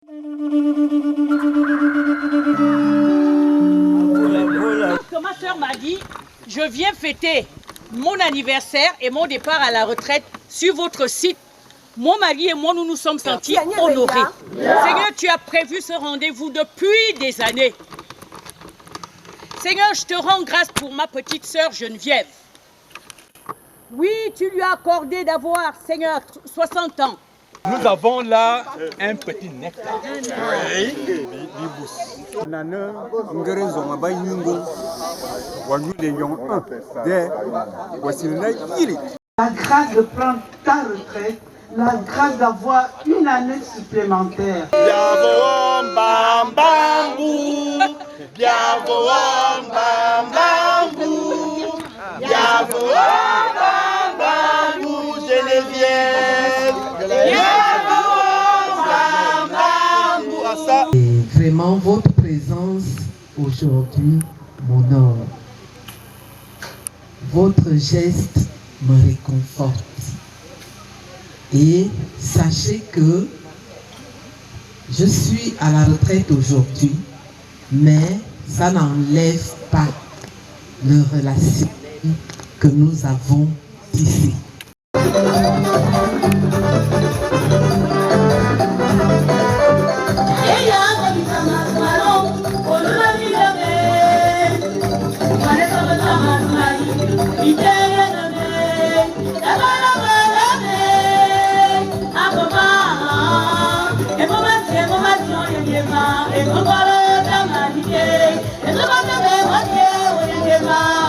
Ma soeur m'a dit, je viens fêter mon anniversaire et mon départ à la retraite sur votre site. Mon mari et moi, nous nous sommes sentis honorés. Seigneur, tu as prévu ce rendez-vous depuis des années. Seigneur, je te rends grâce pour ma petite sœur Geneviève. Oui, tu lui as accordé d'avoir, Seigneur, 60 ans. Nous avons là un petit nectar. La grâce de prendre ta retraite, la grâce d'avoir une année supplémentaire. Et vraiment, votre présence aujourd'hui m'honore. Votre geste me réconforte. Et sachez que je suis à la retraite aujourd'hui, mais ça n'enlève pas les relations que nous avons tissées. Et